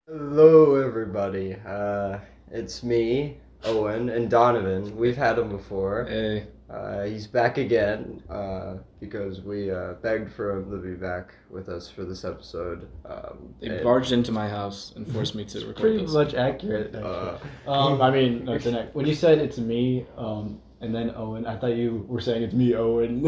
Hello, everybody. It's me, Owen, and Donovan. We've had him before. Hey. He's back again because we begged for him to be back with us for this episode. They barged into my house and forced me to record Pretty this. much accurate. I mean, no, when you said it's me, and then Owen, I thought you were saying it's me, Owen,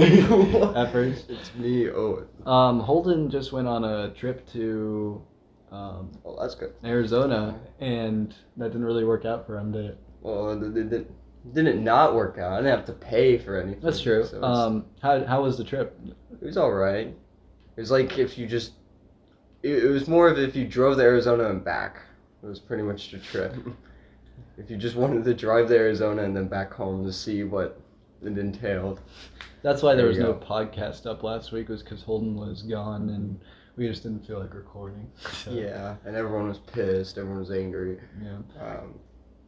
at first. It's me, Owen. Holden just went on a trip to Well, that's good. Arizona, and that didn't really work out for him, did it? Well, it didn't not work out. I didn't have to pay for anything. That's true. So How was the trip? it was all right. It was like if you just... It was more of if you drove to Arizona and back. It was pretty much the trip. If you just wanted to drive to Arizona and then back home to see what it entailed. That's why there There was you no go. podcast up last week, was because Holden was gone, and we just didn't feel like recording. So, Yeah, and everyone was pissed. Everyone was angry. Yeah.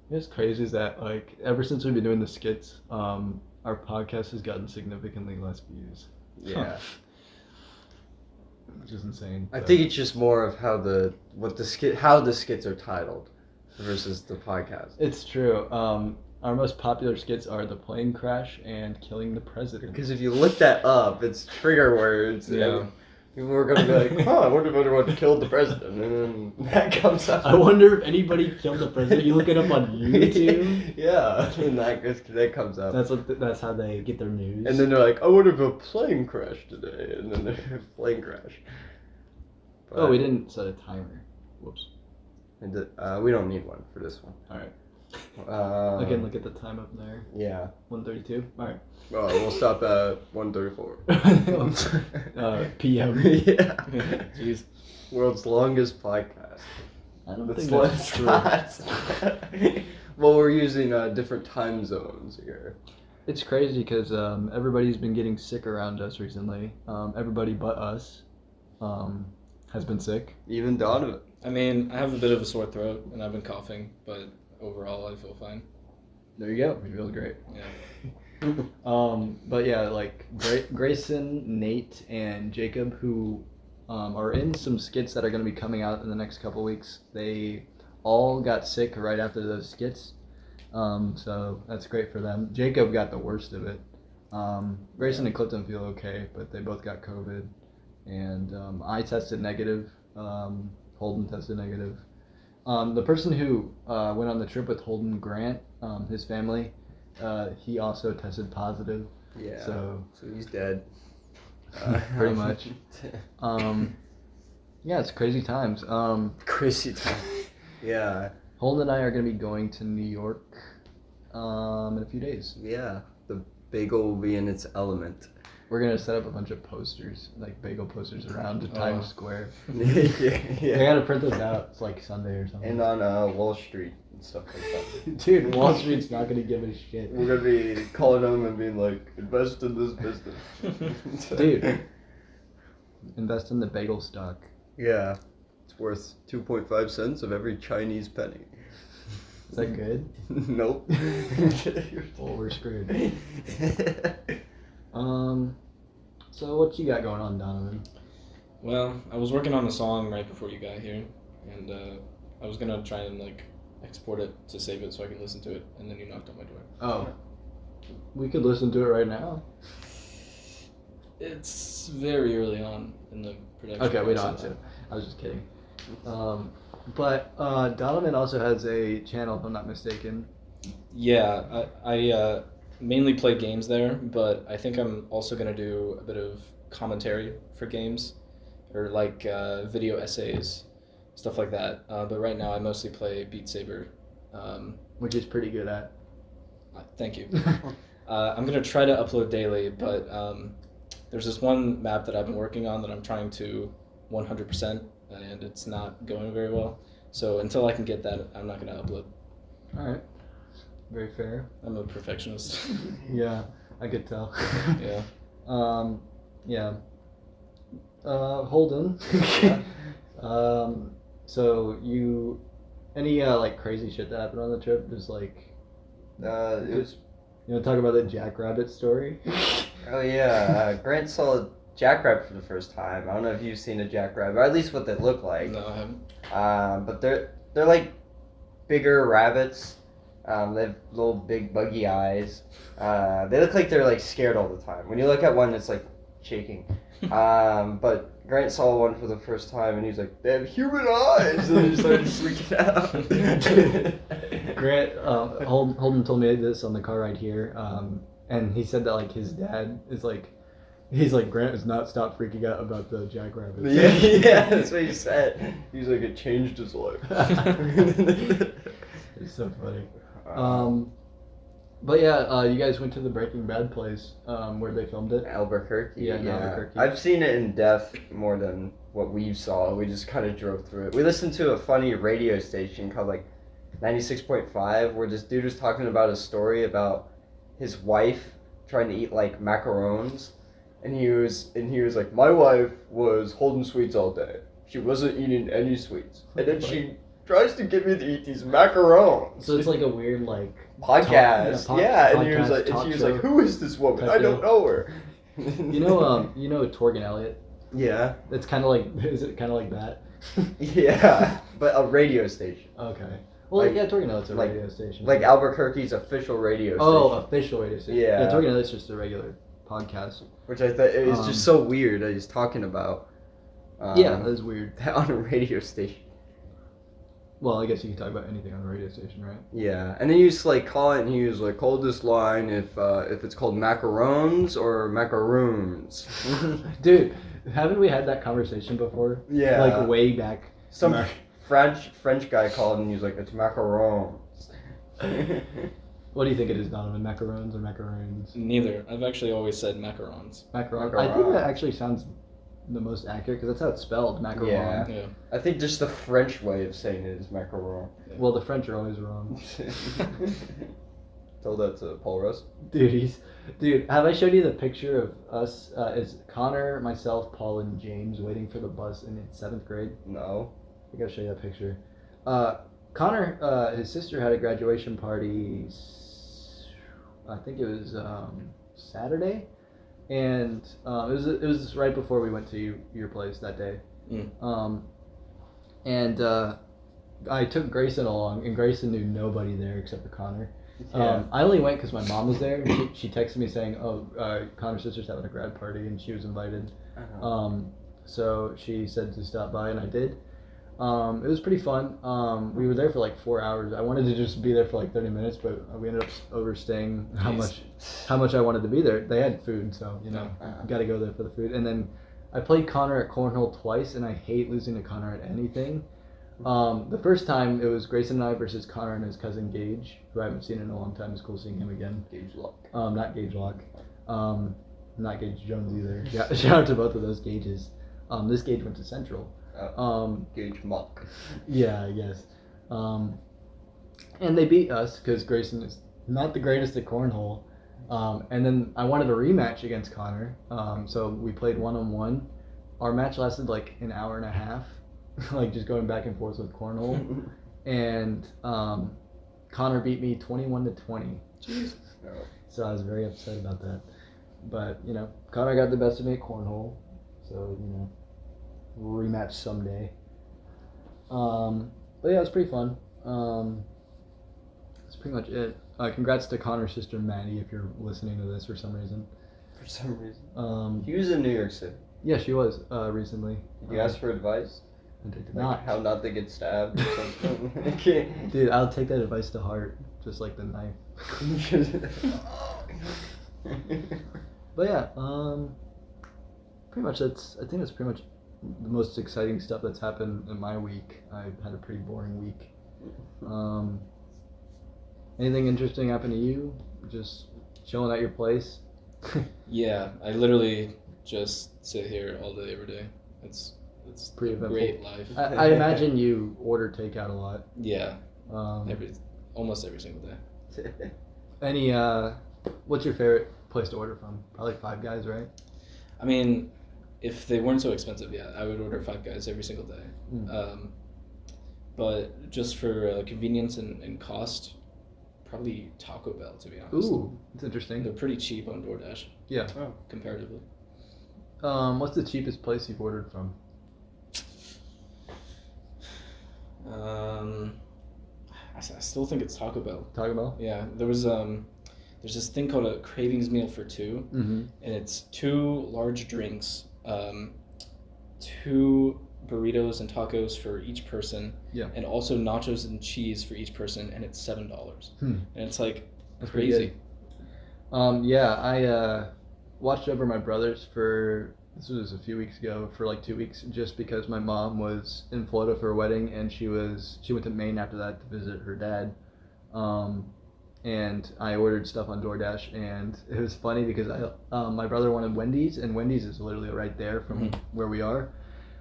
What's crazy is that, like, ever since we've been doing the skits, our podcast has gotten significantly less views, Yeah. which is insane. I but- think it's just more of how the skits are titled versus the podcast. It's true. Our most popular skits are the plane crash and killing the president. Because if you look that up, it's trigger words. Yeah. And people are gonna be like, "Huh, I wonder if anyone killed the president," and then that comes up. I wonder if anybody killed the president. You look it up on YouTube. Yeah, and that comes up. That's how they get their news. And then they're like, "I wonder if a plane crashed today," and then a plane crash. oh, we didn't set a timer. Whoops. We don't need one for this one. All right. Again, Look at the time up there. Yeah. 1:32. All right. Well, we'll stop at 1:34. PM. Yeah. Jeez. World's longest podcast. I don't That's think what that's it's true. not. Well, we're using different time zones here. It's crazy because everybody's been getting sick around us recently. Everybody but us has been sick. Even Donovan. I mean, I have a bit of a sore throat and I've been coughing, but overall I feel fine. There you go. You feel great. Yeah. But yeah, like Grayson, Nate, and Jacob, who are in some skits that are going to be coming out in the next couple weeks, they all got sick right after those skits. So that's great for them. Jacob got the worst of it. Grayson and Clifton feel okay, but they both got COVID. And I tested negative. Holden tested negative. The person who went on the trip with Holden, Grant, his family, he also tested positive. Yeah. So he's dead. pretty much. Yeah, it's crazy times. Crazy time. Yeah. Holden and I are going to be going to New York in a few days. Yeah. The bagel will be in its element. We're going to set up a bunch of posters, like bagel posters around Times Square. Yeah. I got to print those out. It's like Sunday or something. And on Wall Street and stuff like that. Dude, Wall Street's not going to give a shit. We're gonna be calling them and being like, invest in this business. Dude, invest in the bagel stock. Yeah. It's worth 2.5 cents of every Chinese penny. Is that good? Nope. Well, we're screwed. So what you got going on, Donovan? Well, I was working on a song right before you got here, and I was gonna try and like export it to save it so I can listen to it, and then you knocked on my door. Oh, we could listen to it right now. It's very early on in the production. Okay, we don't have process. to. I was just kidding. But Donovan also has a channel, if I'm not mistaken. Yeah, I mainly play games there, but I think I'm also going to do a bit of commentary for games, or like video essays, stuff like that. But right now I mostly play Beat Saber. Which is pretty good at. Thank you. I'm going to try to upload daily, but there's this one map that I've been working on that I'm trying to 100%, and it's not going very well. So until I can get that, I'm not going to upload. All right. Very fair. I'm a perfectionist. Yeah, I could tell. Yeah. Yeah. Holden. So you, any like crazy shit that happened on the trip? Just like, It was you want to talk about the jackrabbit story? Oh yeah, Grant saw jackrabbit for the first time. I don't know if you've seen a jackrabbit, or at least what they look like. No, I haven't. But they're like bigger rabbits. They have little big buggy eyes. They look like they're like scared all the time. When you look at one, it's like shaking. But Grant saw one for the first time, and he's like, "They have human eyes," and he started freaking out. Grant, Holden told me this on the car ride here, and he said that like his dad is like, he's like, Grant has not stopped freaking out about the jackrabbits. Yeah, that's what he said. He's like, it changed his life. It's so funny. But yeah, you guys went to the Breaking Bad place where they filmed it. Albuquerque. Yeah, in Albuquerque. I've seen it in depth more than what we saw. We just kind of drove through it. We listened to a funny radio station called like 96.5, where this dude was talking about a story about his wife trying to eat like macarons, and he was like, my wife was holding sweets all day. She wasn't eating any sweets, and then she tries to get me to eat these macarons. So it's like a weird like podcast, and he was podcast, like, "Who is this woman? I don't know her." you know Torgan Elliott. Yeah. It's kind of like, is it kind of like that? Yeah, but a radio station. Okay. Well, Like- yeah, Torgan Elliott's a like- radio station. Like Albuquerque's official radio station. Oh, official radio station. Yeah. Yeah, Torgan Elliott's just a regular podcast. Which I thought, it was just so weird that he's talking about. Yeah, that is weird. On a radio station. Well, I guess you can talk about anything on a radio station, right? Yeah, and then he used to like call it, and he was like, "Call this line if it's called macarons or macaroons." Dude, haven't we had that conversation before? Yeah. Like way back. Some French guy called, and he was like, "It's macarons." What do you think it is, Donovan? Macarons or macaroons? Neither. I've actually always said macarons. Macarons. Macaron. I think that actually sounds the most accurate because that's how it's spelled, macaron. Yeah. Yeah. I think just the French way of saying it is macaron. Well, the French are always wrong. Tell that to Paul Russ. Dude, have I showed you the picture of us? It's Connor, myself, Paul, and James waiting for the bus in 7th grade. No. I gotta show you that picture. Connor, his sister had a graduation party. I think it was Saturday, and it was right before we went to your place that day. And I took Grayson along, and Grayson knew nobody there except for Connor. Yeah. I only went because my mom was there. And she texted me saying, "Oh, Connor's sister's having a grad party, and she was invited." So she said to stop by, and I did. It was pretty fun. We were there for like 4 hours. I wanted to just be there for like 30 minutes, but we ended up overstaying how much I wanted to be there. They had food, so got to go there for the food. And then I played Connor at cornhole twice, and I hate losing to Connor at anything. The first time it was Grayson and I versus Connor and his cousin Gage, who I haven't seen in a long time. It's cool seeing him again. Gage Lock. Not Gage Lock. Not Gage Jones either. Yeah, shout out to both of those Gages. This Gage went to Central. Gage Mock. Yeah, I guess. And they beat us because Grayson is not the greatest at cornhole. And then I wanted a rematch against Connor. So we played 1-on-1. Our match lasted like an hour and a half, like just going back and forth with cornhole. And Connor beat me 21-20. Jeez. So I was very upset about that. But, Connor got the best of me at cornhole. So, we'll rematch someday. But yeah, it was pretty fun. That's pretty much it. Congrats to Connor's sister Maddie if you're listening to this for some reason. For some reason. He He was in New York City. Yeah, she was recently. Did you ask for advice? I did Like not. how not to get stabbed or something? Okay. Dude, I'll take that advice to heart, just like the knife. But yeah, pretty much I think that's pretty much the most exciting stuff that's happened in my week. I've had a pretty boring week. Anything interesting happen to you? Just chilling at your place? Yeah, I literally just sit here all day, every day. It's Pretty a eventful. great life. I imagine you order takeout a lot. Yeah, Um, almost every single day. Any what's your favorite place to order from? Probably Five Guys, right? I mean, if they weren't so expensive, yeah, I would order Five Guys every single day. But just for convenience and cost, probably Taco Bell, to be honest. Ooh, that's interesting. They're pretty cheap on DoorDash. Yeah. Oh. Comparatively. What's the cheapest place you've ordered from? I still think it's Taco Bell. Taco Bell? Yeah, there's this thing called a cravings meal for two, Mm-hmm. and it's 2 large drinks, 2 burritos and tacos for each person, Yeah. and also nachos and cheese for each person, and it's $7. And it's like That's pretty crazy. Yeah, I watched over my brothers this was a few weeks ago, for like 2 weeks, just because my mom was in Florida for a wedding, and she went to Maine after that to visit her dad. And I ordered stuff on DoorDash, and it was funny because my brother wanted Wendy's, and Wendy's is literally right there from where we are.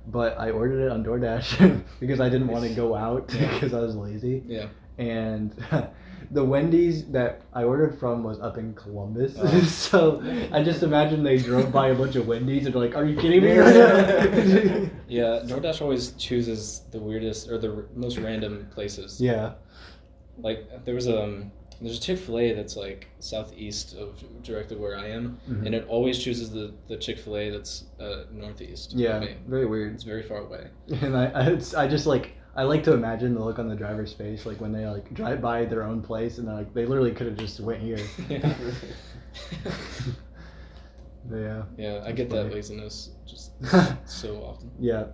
But I ordered it on DoorDash because I didn't want to go out because I was lazy. Yeah. And the Wendy's that I ordered from was up in Columbus. Oh. So I just imagine they drove by a bunch of Wendy's and they're like, "Are you kidding me?" Yeah, DoorDash always chooses the weirdest or the most random places. Yeah. Like there's a Chick-fil-A that's like southeast of directly where I am, and it always chooses the Chick-fil-A that's northeast. of Yeah, Maine. very weird. It's very far away. And I just like, I like to imagine the look on the driver's face, like when they like drive by their own place and they're like, they literally could have just went here. Yeah. Yeah. Yeah, I get that laziness just so often. Yeah.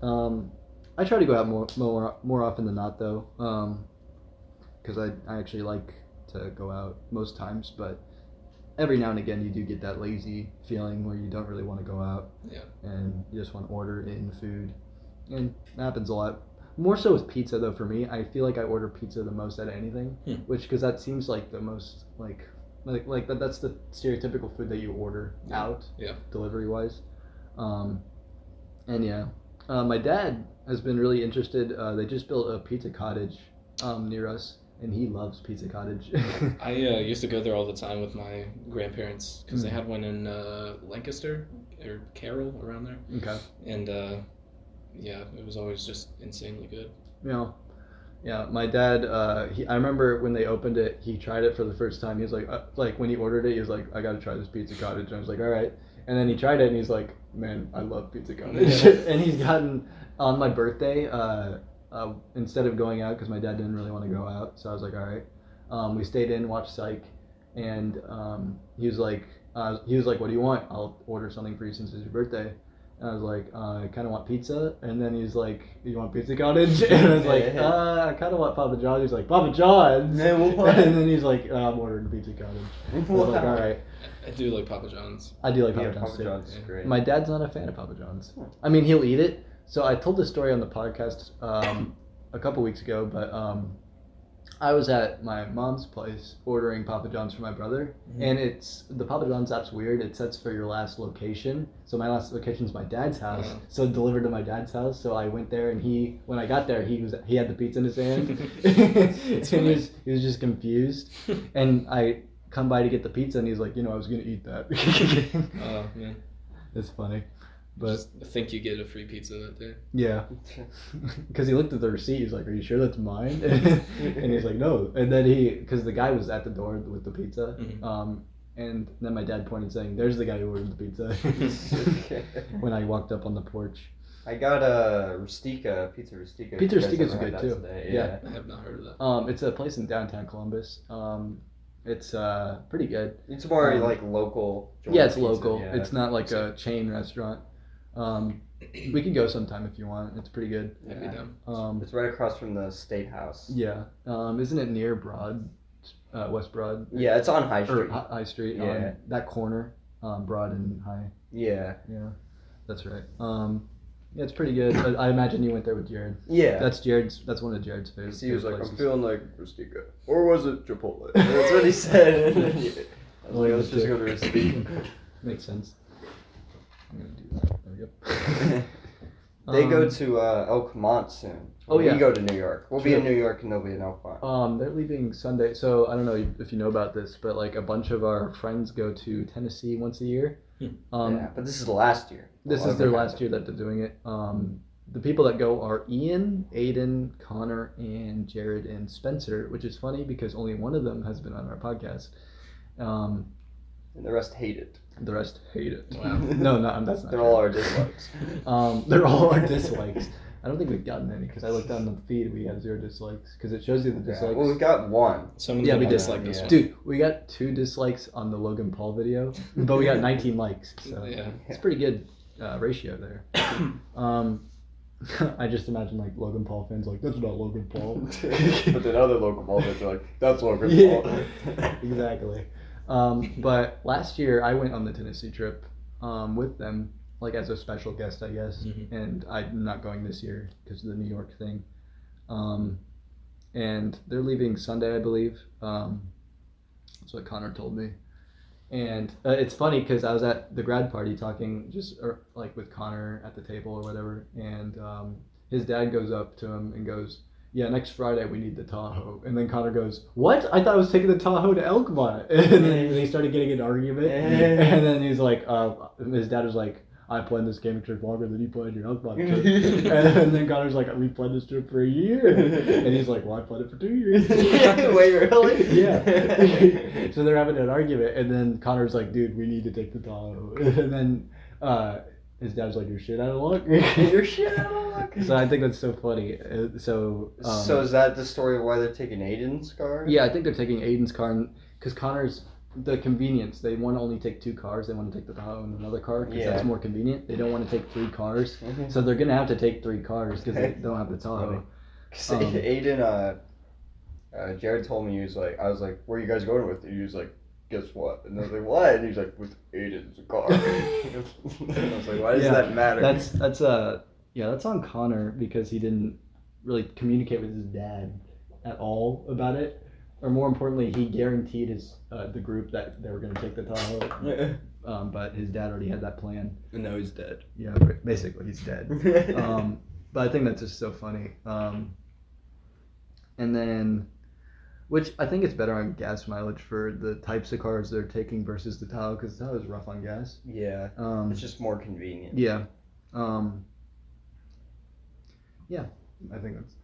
I try to go out more often than not though, because I actually like to go out most times, but every now and again you do get that lazy feeling where you don't really want to go out. Yeah. And you just want to order in food, and that happens a lot. More so with pizza though. For me, I feel like I order pizza the most out of anything, because that seems like the most like that's the stereotypical food that you order out, delivery wise. And yeah, my dad has been really interested. They just built a pizza cottage near us, and he loves Pizza Cottage. I used to go there all the time with my grandparents because they had one in Lancaster or Carroll, around there. Okay. And yeah, it was always just insanely good. Yeah, my dad, I remember when they opened it, he tried it for the first time. He was like when he ordered it, he was like, "I gotta try this Pizza Cottage." And I was like, "All right." And then he tried it, and he's like, "Man, I love Pizza Cottage." And he's gotten, on my birthday, instead of going out, because my dad didn't really want to go out, so I was like, "All right." We stayed in, watched Psych, and he was like, "What do you want? I'll order something for you since it's your birthday." And I was like, I kind of want pizza. And then he's like, "You want Pizza Cottage?" And I was like, I kind of want Papa John's. He's like, "Papa John's?" And then he's like, "I'm ordering Pizza Cottage." I was like, "All right." I do like Papa John's. I do like Papa John's Papa too. John's is great. My dad's not a fan of Papa John's. I mean, he'll eat it. So I told this story on the podcast a couple weeks ago, but I was at my mom's place ordering Papa John's for my brother, and the Papa John's app's weird. It sets for your last location. So my last location is my dad's house, so it delivered to my dad's house. So I went there, and when I got there, he had the pizza in his hand, and he was just confused. And I come by to get the pizza, and he's like, "I was gonna eat that." Oh man, it's funny. But just think you get a free pizza that day. Yeah, because he looked at the receipt. He's like, "Are you sure that's mine?" And he's like, "No." And then because the guy was at the door with the pizza, and then my dad pointed saying, "There's the guy who ordered the pizza." When I walked up on the porch, I got a Rustica, Pizza Rustica. Pizza Rustica's good too. Today. Yeah, I have not heard of that. it's a place in downtown Columbus. It's pretty good. It's more like local. Yeah, it's pizza, local. yeah. It's not like a chain restaurant. We can go sometime if you want. It's pretty good. I'd be down. It's right across from the State House. Yeah. Isn't it near West Broad? Yeah, it's on High Or Street. High Street. Yeah. That corner, Broad and High. Yeah. Yeah, that's right. Yeah, it's pretty good. I imagine you went there with Jared. Yeah. That's one of Jared's favorites. He was like, places. "I'm feeling like Rustica," or was it Chipotle? That's what he said. And then I was like, "Let's just go to Rustica." Makes sense. I'm gonna do that. There we go. They go to Elkmont soon. Oh, yeah. We go to New York. We'll be True. in New York and they'll be in Elkmont. They're leaving Sunday, so I don't know if you know about this, but like a bunch of our friends go to Tennessee once a year. Yeah, but this is the last year. This is their last year that they're doing it. The people that go are Ian, Aiden, Connor, and Jared and Spencer, which is funny because only one of them has been on our podcast. And the rest hate it. The rest hate it. Wow. No, that's not They're true. all our dislikes. They're all our dislikes. I don't think we've gotten any because I looked down the feed. We had 0 dislikes because it shows you the dislikes. Well, we've got one. Someone's Yeah, gonna we did. dislike this Yeah. one. Dude, we got 2 dislikes on the Logan Paul video, but we got 19 likes. So Yeah. it's pretty good ratio there. I just imagine like Logan Paul fans like, that's not Logan Paul. But then other local ball fans are like, that's Logan Yeah, Paul. exactly. But last year I went on the Tennessee trip with them, like as a special guest, I guess. Mhm. And I'm not going this year because of the New York thing. And they're leaving Sunday, I believe. That's what Connor told me. And it's funny because I was at the grad party talking like with Connor at the table or whatever, and his dad goes up to him and goes, "Yeah, next Friday we need the Tahoe." And then Connor goes, "What? I thought I was taking the Tahoe to Elkmont." And then they started getting an argument, and then he's like, his dad was like, "I planned this camping trip longer than you planned your Elkmont trip." And then Connor's like, "We planned this trip for a year," and he's like, "Well, I planned it for 2 years." Wait, really? Yeah. So they're having an argument, and then Connor's like, "Dude, we need to take the Tahoe." And then his dad's like, "You're shit out of luck." You're shit out of luck. So I think that's so funny. So is that the story of why they're taking Aiden's car? yeah, I think they're taking Aiden's car because Connor's the convenience. They want to only take 2 cars. They want to take the Tahoe and another car because Yeah. that's more convenient. They don't want to take 3 cars, Mhm. so they're gonna have to take 3 cars because they don't have the Tahoe. 'Cause Aiden, Jared told me, I was like, where are you guys going with? He was like, guess what? And I was like, what? And he's like, with Aiden's car. I was like, why does Yeah, that matter? That's on Connor because he didn't really communicate with his dad at all about it, or more importantly, he guaranteed the group that they were going to take the Tahoe, but his dad already had that plan. And now he's dead. Yeah, basically he's dead. But I think that's just so funny. And then, which I think it's better on gas mileage for the types of cars they're taking versus the Tahoe because the Tahoe is rough on gas. Yeah, it's just more convenient. Yeah. Yeah, I think that's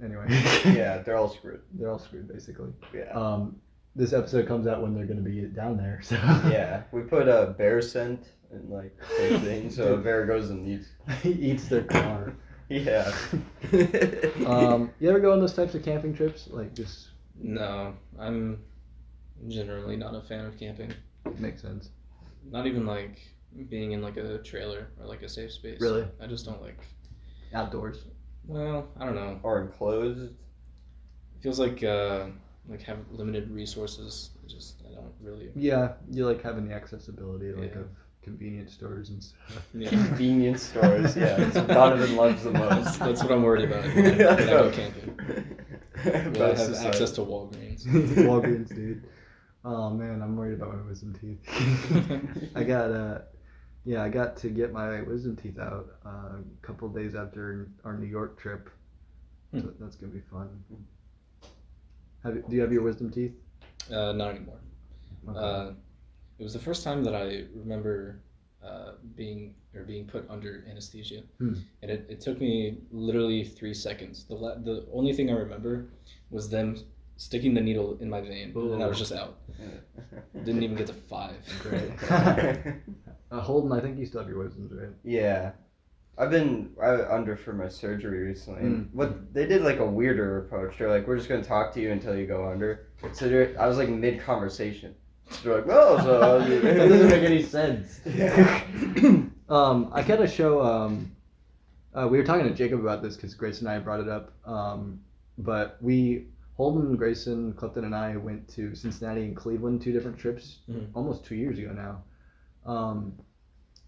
anyway. Yeah, they're all screwed. They're all screwed basically. Yeah. This episode comes out when they're going to be down there. So Yeah, we put a bear scent and like big thing, so a bear goes and eats. he eats their car. Yeah. You ever go on those types of camping trips? Like just No, I'm generally not a fan of camping. makes sense. Not even like being in like a trailer or like a safe space. Really? I just don't like. Outdoors. Well, I don't know. Or enclosed. It feels like have limited resources. I don't really. Yeah, you like having the accessibility like Yeah. of convenience stores and stuff. Yeah. Convenience stores, yeah. That's what Donovan loves the most. That's what I'm worried about when I go camping. Will I Best have is access to Walgreens? Walgreens, dude. Oh man, I'm worried about my wisdom teeth. I got to get my wisdom teeth out a couple of days after our New York trip. So that's gonna be fun. Do you have your wisdom teeth? Not anymore. Okay. It was the first time that I remember being put under anesthesia, and it took me literally 3 seconds. The only thing I remember was them sticking the needle in my vein, and I was just out. Didn't even get to 5. Great. Holden, I think you still have your wisdoms, right? Yeah. I've been under for my surgery recently. And what they did like a weirder approach. They're like, we're just gonna talk to you until you go under. So I was like mid conversation. So they're like, no, so That doesn't make any sense. Yeah. I gotta show. We were talking to Jacob about this because Grace and I brought it up. But Holden, Grayson, Clifton, and I went to Cincinnati and Cleveland 2 different trips, almost 2 years ago now.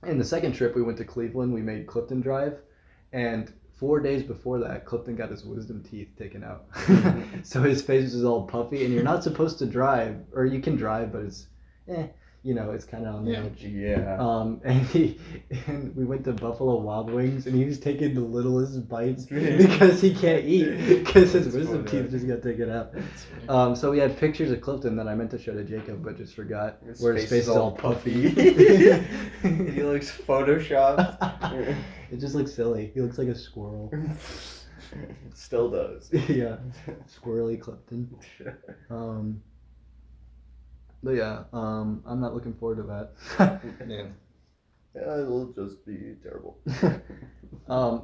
And the second trip we went to Cleveland, we made Clifton drive, and 4 days before that, Clifton got his wisdom teeth taken out. So his face was all puffy, and you're not supposed to drive, or you can drive, but it's, it's kind of on the edge. Yeah. And we went to Buffalo Wild Wings, and he was taking the littlest bites because he can't eat because his wisdom teeth just got taken out. So we had pictures of Clifton that I meant to show to Jacob, but just forgot. Where his face is all puffy. He looks photoshopped. It just looks silly. He looks like a squirrel. Still does. Yeah, squirrely Clifton. But yeah, I'm not looking forward to that. Yeah. Yeah, it'll just be terrible.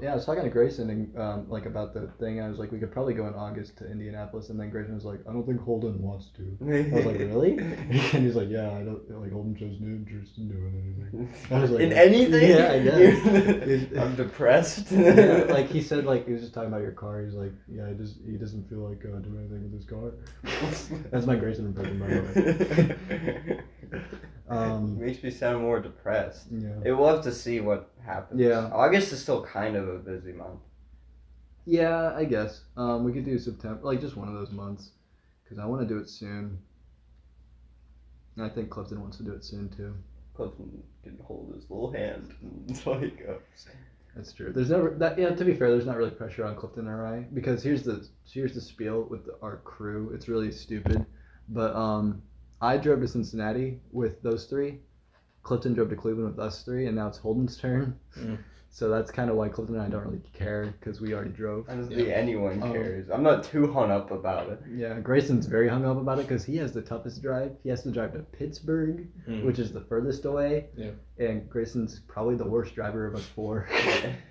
Yeah, I was talking to Grayson and like about the thing. I was like, we could probably go in August to Indianapolis, and then Grayson was like, I don't think Holden wants to. I was like, really? And he's like, yeah, I don't like Holden shows no interest in doing anything. I was like, In anything? Yeah, I guess. I'm depressed. Yeah, like he said, like he was just talking about your car. He's like, yeah, he doesn't feel like doing anything with his car. That's my Grayson impression, by the way. Makes me sound more depressed. Yeah. We'll have to see what happens. Yeah. August is still kind of a busy month. Yeah, I guess. We could do September, like just one of those months, because I want to do it soon. And I think Clifton wants to do it soon too. Clifton can hold his little hand. It's like, That's true. There's never that. Yeah, to be fair, there's not really pressure on Clifton or I, because here's the spiel with our crew. It's really stupid, but I drove to Cincinnati with those three. Clifton drove to Cleveland with us three, and now it's Holden's turn. So that's kind of why Clifton and I don't really care, because we already drove. I don't think anyone cares. I'm not too hung up about it. Yeah, Grayson's very hung up about it because he has the toughest drive. He has to drive to Pittsburgh, which is the furthest away. Yeah. And Grayson's probably the worst driver of us four.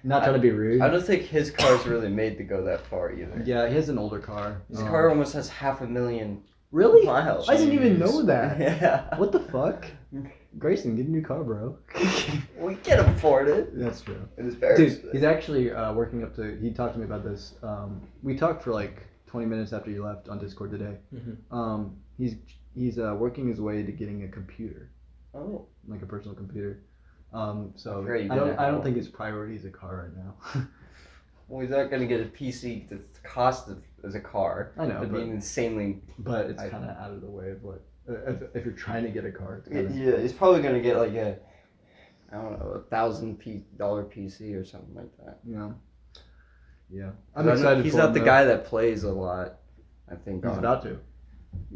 Not trying to be rude. I don't think his car's really made to go that far either. Yeah, he has an older car. His car almost has 500,000 Really? miles. I didn't even know that. Yeah. What the fuck? Grayson, get a new car, bro. We can afford it. That's true. It is very Dude, expensive. he's actually working up to. He talked to me about this. We talked for like 20 minutes after you left on Discord today. He's working his way to getting a computer, Oh. like a personal computer. So Very I good. don't think his priority is a car right now. Well, he's not going to get a PC that's cost as a car. I know, It'd be but- insanely. But it's kind of out of the way of what if you're trying to get a car. It's kinda, Yeah, he's probably going to get like a, I don't know, $1,000 PC or something like that. Yeah. Yeah. I'm excited. He's not the guy that plays a lot. I think He's about to.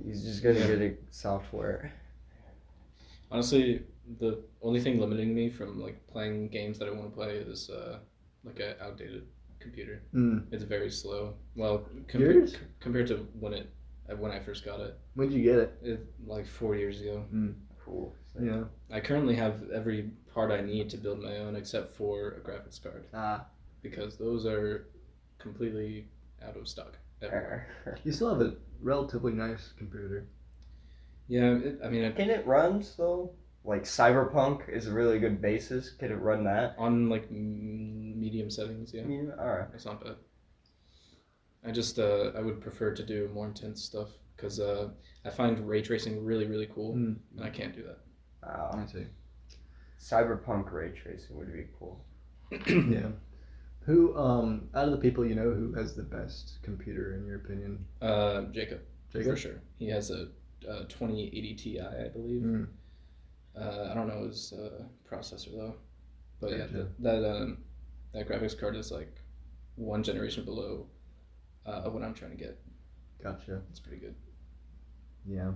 He's just gonna get a software. Honestly, the only thing limiting me from like playing games that I want to play is like an outdated computer. It's very slow. Well, compared to when I first got it. When did you get it? Like 4 years ago. Cool. Yeah. I currently have every part I need to build my own except for a graphics card. Because those are completely out of stock. You still have a relatively nice computer. Yeah, Can it run still? Like Cyberpunk is a really good basis. Can it run that? On like medium settings, yeah. Alright. It's not bad. I just I would prefer to do more intense stuff because I find ray tracing really, really cool, and I can't do that. Wow. I see. Cyberpunk ray tracing would be cool. Yeah. Who out of the people you know, who has the best computer in your opinion? Jacob, Jacob? for sure. He has a 2080 Ti, I believe. I don't know his processor though, but Gotcha. yeah, that graphics card is like one generation below what I'm trying to get. Gotcha. It's pretty good. Yeah.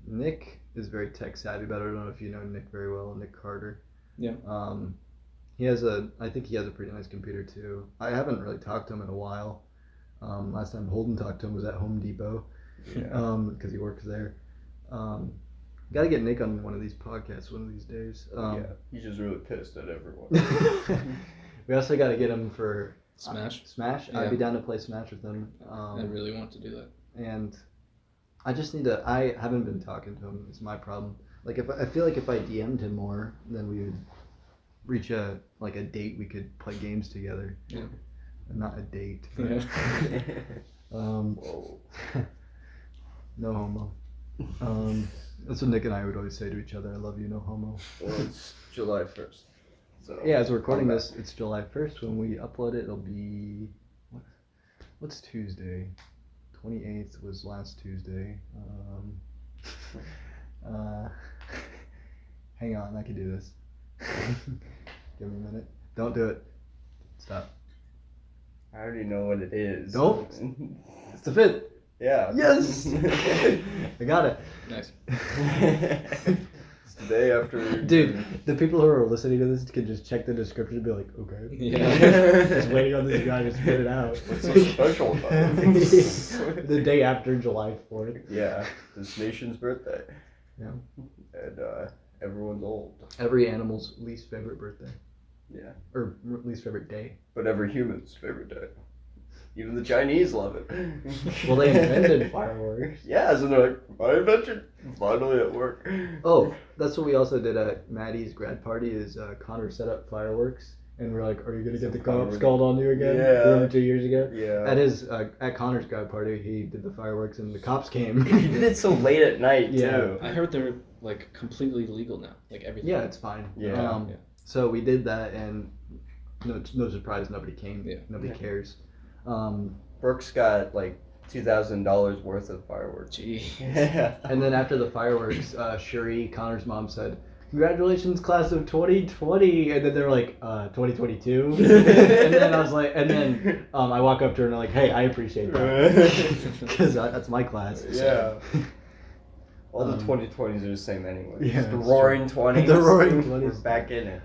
Nick is very tech savvy, but I don't know if you know Nick very well, Nick Carter. Yeah. I think he has a pretty nice computer too. I haven't really talked to him in a while. Last time Holden talked to him was at Home Depot. Yeah. Because he works there. Got to get Nick on one of these podcasts one of these days. Yeah. He's just really pissed at everyone. We also got to get him for Smash. Smash. Yeah. I'd be down to play Smash with him. I really want to do that. And I just need to. I haven't been talking to him. It's my problem. Like I feel like if I DM'd him more, then we would reach a date. We could play games together. Yeah. Not a date. Yeah. Whoa. No homo. That's what Nick and I would always say to each other. I love you, no homo. Well, it's July 1st. So Yeah, as we're recording this, it's July 1st. When we upload it, it'll be what's Tuesday? 28th was last Tuesday. Hang on, I can do this. Give me a minute. Don't do it. Stop. I already know what it is. Don't. It's the 5th. Yeah. Yes. I got it. Nice. It's the day after. Dude, the people who are listening to this can just check the description and be like, okay. Yeah. Just waiting on this guy to spit it out. What's so special about it? The day after July 4th. Yeah, this nation's birthday. Yeah. And everyone's old. Every animal's least favorite birthday. Yeah. Or least favorite day. But every human's favorite day. Even the Chinese love it. Well, they invented fireworks. Yeah, so they're like, my invention finally at work. Oh, that's what we also did at Maddie's grad party is Connor set up fireworks. And we're like, are you going to get the cops called on you again? Yeah. Remember 2 years ago? Yeah. At Connor's grad party, he did the fireworks and the cops came. He did it so late at night, Yeah. too. I heard they're like completely legal now. Like everything. Yeah, it's fine. Yeah. Yeah. So we did that and no surprise, nobody came. Yeah. Nobody cares. Brooks got like $2,000 worth of fireworks. Gee. Yeah. And then after the fireworks, Cherie, Connor's mom, said, "Congratulations, class of 2020." And then they were like, 2022. And then I was like, I walk up to her and I'm like, "Hey, I appreciate that because that's my class." Yeah. All the 2020s are the same anyway. Yeah, It's the that's roaring 20s. The roaring We're 20s. back in it.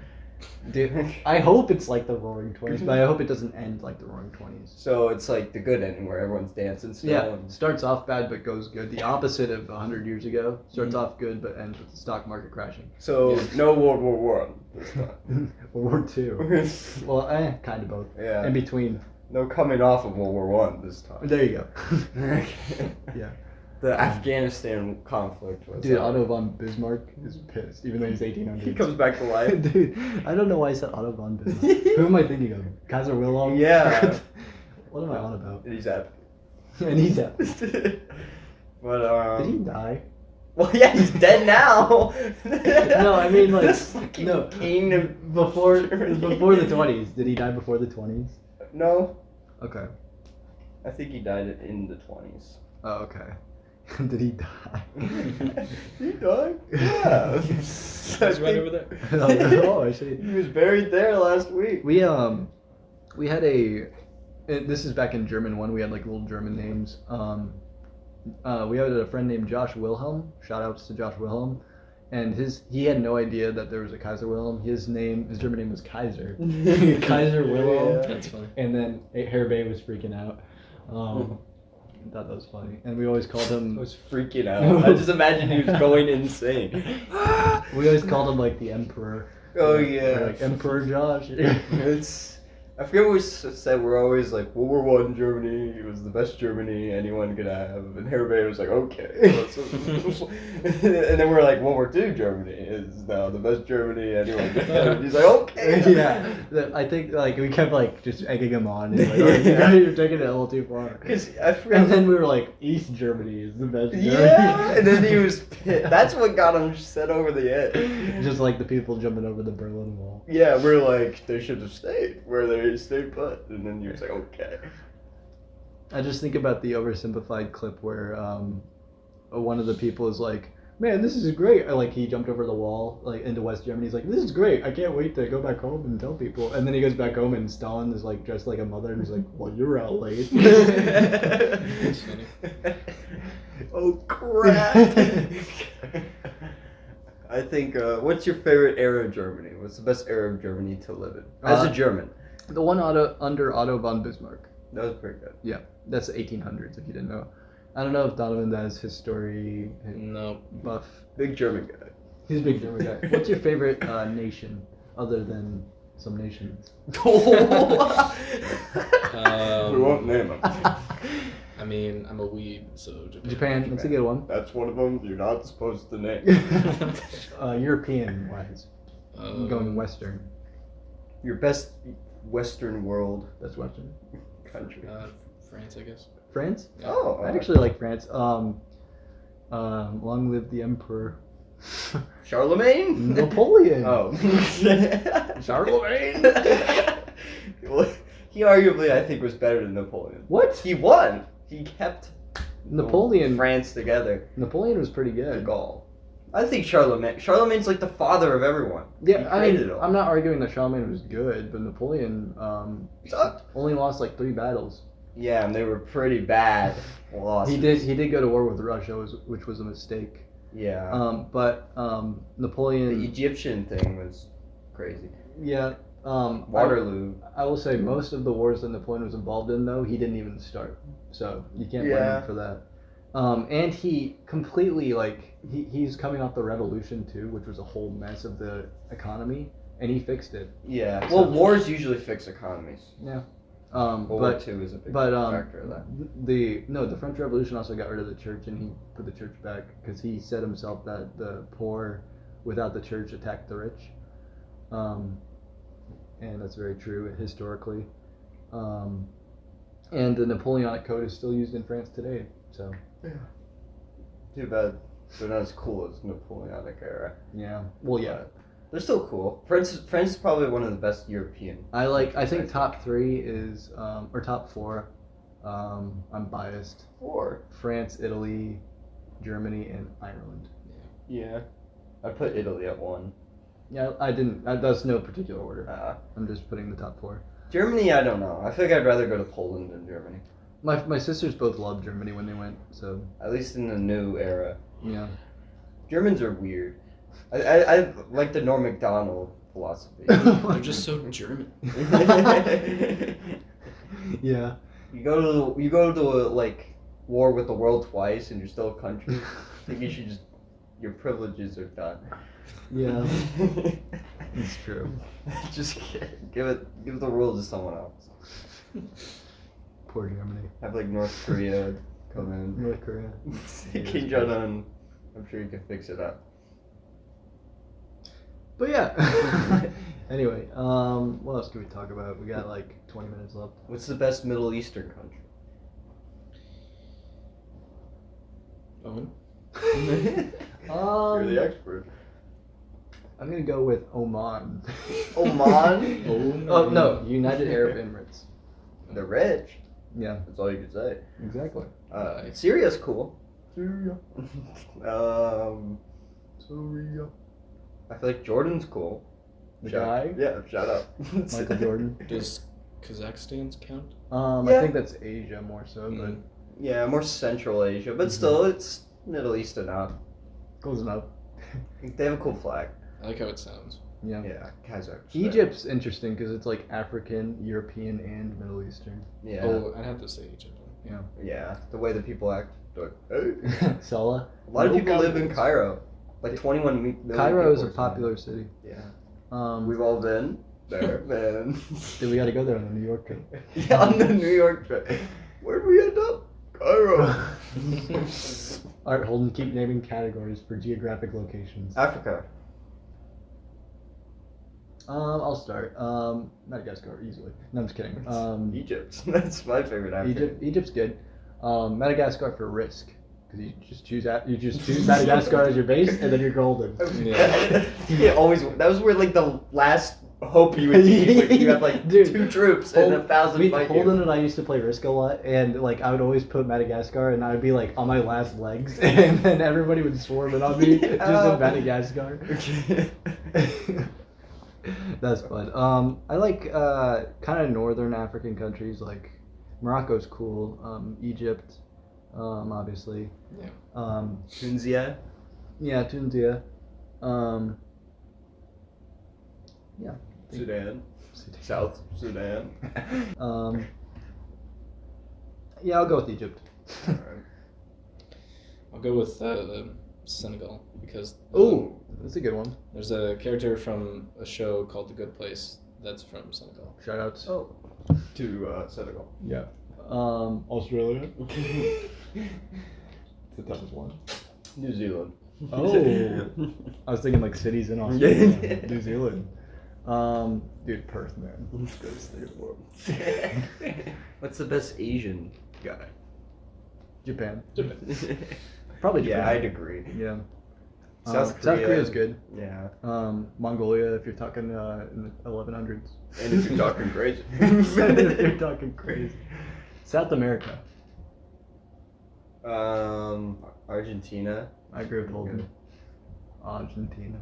Dude, I hope it's like the Roaring 20s, but I hope it doesn't end like the Roaring 20s. So it's like the good ending where everyone's dancing still. Yeah, And starts off bad but goes good. The opposite of 100 years ago. Starts off good but ends with the stock market crashing. so Yeah. no World War One this time. World War II. Well, kind of both. Yeah. In between. No coming off of World War One this time. There you go. Yeah. The Afghanistan conflict was. Dude, Otto von Bismarck is pissed, even though he's 1800s. He comes back to life. Dude, I don't know why I said Otto von Bismarck. Who am I thinking of? Kaiser Wilhelm? Yeah. What am I on about? And he's happy. And he's out. But Did he die? Well, yeah, he's dead now. No, I mean, like, This fucking no. king of Before Germany. the 20s. Did he die before the 20s? No, Okay. I think he died in the 20s. Oh, okay. Did he die? He died? Yeah. He's right over there. Oh, I see. He was buried there last week. We had this is back in German one. We had like little German names. We had a friend named Josh Wilhelm. Shout outs to Josh Wilhelm. And he had no idea that there was a Kaiser Wilhelm. His German name was Kaiser. Kaiser Wilhelm. Yeah. That's funny. And then Herr Bay was freaking out. I thought that was funny. And we always called I him. was freaking out. I just imagine he was going insane. We always called him like the Emperor. Oh, Or, yeah. like Emperor Josh. It's. I forget what we said. We're always like World War One Germany. It was the best Germany anyone could have, and everybody was like, okay. And then we're like, World War II Germany is now the best Germany anyone could have. And he's like, okay. Yeah, I think like we kept like just egging him on. And, like, oh, you're taking it a little too far. Because I forgot. And then we were like, East Germany is the best Germany. Yeah, and then he was pissed. That's what got him set over the edge. Just like the people jumping over the Berlin Wall. Yeah, we're like, they should have stayed where they stayed put. And then he was like, okay. I just think about the oversimplified clip where one of the people is like, man, this is great. Like he jumped over the wall like into West Germany. He's like, this is great. I can't wait to go back home and tell people. And then he goes back home and Stalin is like dressed like a mother and he's like, well, you're out late. That's funny. Oh crap! I think. What's your favorite era of Germany? What's the best era of Germany to live in as a German? The one under Otto von Bismarck. That was pretty good. Yeah, that's the 1800s. If you didn't know, I don't know if Donovan does history No. buff. Big German guy. He's a big German guy. What's your favorite nation other than some nations? We won't name him. I mean, I'm a weeb, so Japan. That's a good one. That's one of them. You're not supposed to name. European wise, going Western. Your best Western world That's Western. country. France, I guess. France. Yeah. Oh, I actually like France. Long live the emperor. Charlemagne. Napoleon. Oh. Charlemagne. Well, he arguably, I think, was better than Napoleon. What? He won. He kept Napoleon. France together. Napoleon was pretty The good. Gaul. I think Charlemagne's like the father of everyone. Yeah, He I created mean, it all. I'm not arguing that Charlemagne was good, but Napoleon Sucked. only lost like 3 battles. Yeah, and they were pretty bad losses. He did go to war with Russia, which was a mistake. Yeah. But The Napoleon. Egyptian thing was crazy. Yeah. Waterloo. I will say most of the wars that Napoleon was involved in, though, he didn't even start. So you can't blame Yeah. him for that. And he completely, he's coming off the revolution, too, which was a whole mess of the economy, and he fixed it. Yeah. So- Well, wars usually fix economies. World War But II is a big But factor of that. the French Revolution also got rid of the church, and he put the church back because he said himself that the poor, without the church, attacked the rich, and that's very true historically. And the Napoleonic Code is still used in France today. So Too bad they're not as cool as Napoleonic era. yeah, well yeah, But they're still cool. France is probably one of the best European. I think top 3 is or top 4. I'm biased. Or France, Italy, Germany, and Ireland. yeah, I put Italy at 1. Yeah, I didn't. That's no particular order. Uh, I'm just putting the top 4. Germany, I don't know. I feel like I'd rather go to Poland than Germany. My sisters both loved Germany when they went, so At least in the new era. yeah. Germans are weird. I like the Norm Macdonald philosophy. They're just so German. Yeah. You go to like war with the world twice and you're still a country. I think you should just your privileges are done. Yeah. It's true. Just give the world to someone else. Poor Germany. Have like North Korea come in. North Korea. Kim Jong Un, I'm sure you can fix it up. But yeah. Anyway, what else can we talk about? We got like 20 minutes left. What's the best Middle Eastern country? Owen? You're the expert. I'm gonna go with Oman. Oman? Oh no, United Arab Emirates. They're rich. Yeah, That's all you can say. exactly. Syria's cool. Syria. Syria. I feel like Jordan's cool. The guy? Yeah, shut up. Michael Jordan. Does Kazakhstan's count? I Yeah. think that's Asia more so, but Yeah, more Central Asia, but still, it's Middle East enough. close enough. They have a cool flag. I like how it sounds. Yeah. Yeah, Kazakh. Egypt's interesting because it's like African, European, and Middle Eastern. Yeah. Oh, I'd have to say Egypt. Yeah, the way that people act. They're like, hey. Salah. A lot of No people live in confidence. Cairo. Like 21 million Cairo is a people or something. popular city. Yeah. We've all been there, man. Dude, we got to go there on the New York trip. Yeah, on the New York trip. Where'd we end up? Cairo. All right, Holden, keep naming categories for geographic locations. Africa. I'll start. Madagascar, easily. No, I'm just kidding. Egypt. That's my favorite Africa. Egypt's good. Madagascar for risk, because you just choose Madagascar as your base, and then you're golden. Yeah, always. That was where like the last hope you would need. Like, you have like Dude, 2 troops and 1,000 fight Holden you. and I used to play Risk a lot, and like I would always put Madagascar, and I would be like on my last legs, and then everybody would swarm in on me just in Madagascar. That's fun. I like kind of northern African countries, like Morocco's cool. Egypt, obviously. Yeah. Tunisia. Yeah, Tunisia. Yeah. Sudan. South Sudan. Yeah, I'll go with Egypt. Alright. I'll go with Senegal because Oh, that's a good one. there's a character from a show called The Good Place that's from Senegal. Shout outs. Oh. To Senegal. Yeah. Australia. The toughest one. New Zealand. Oh. I was thinking like cities in Australia. New Zealand. Dude, Perth, man. Best thing in the world. What's the best Asian guy? Japan. Probably Japan. Yeah, I'd agree. Yeah. South South Korea. Korea's good. Yeah. Mongolia, if you're talking in the 1100s. And if you're talking crazy. If you're talking crazy. South America. Argentina. I agree with Holden. Argentina.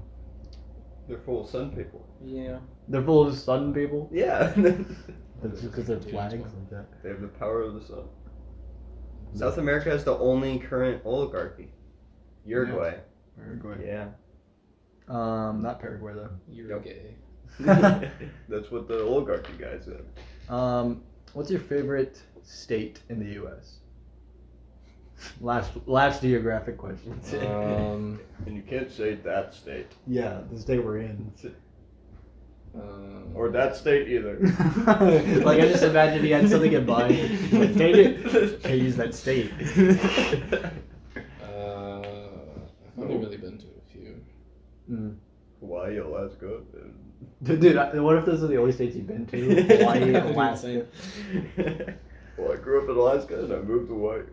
They're full of sun people. Yeah. They're full of sun people. Yeah. That's just because they're flags like that. They have the power of the sun. South America has the only current oligarchy. Uruguay. Paraguay. Yeah. Not Paraguay though. You're gay. That's what the oligarchy guy said. What's your favorite state in the U.S.? Last geographic question. And you can't say that state. Yeah, the state we're in. Or that state either. Like I just imagine he had something in mind. Like, dang it, can't use that state. I've only really been to a few. Hawaii, Alaska. Dude, what if those are the only states you've been to? Hawaii, Alaska. Well, I grew up in Alaska and I moved to Hawaii.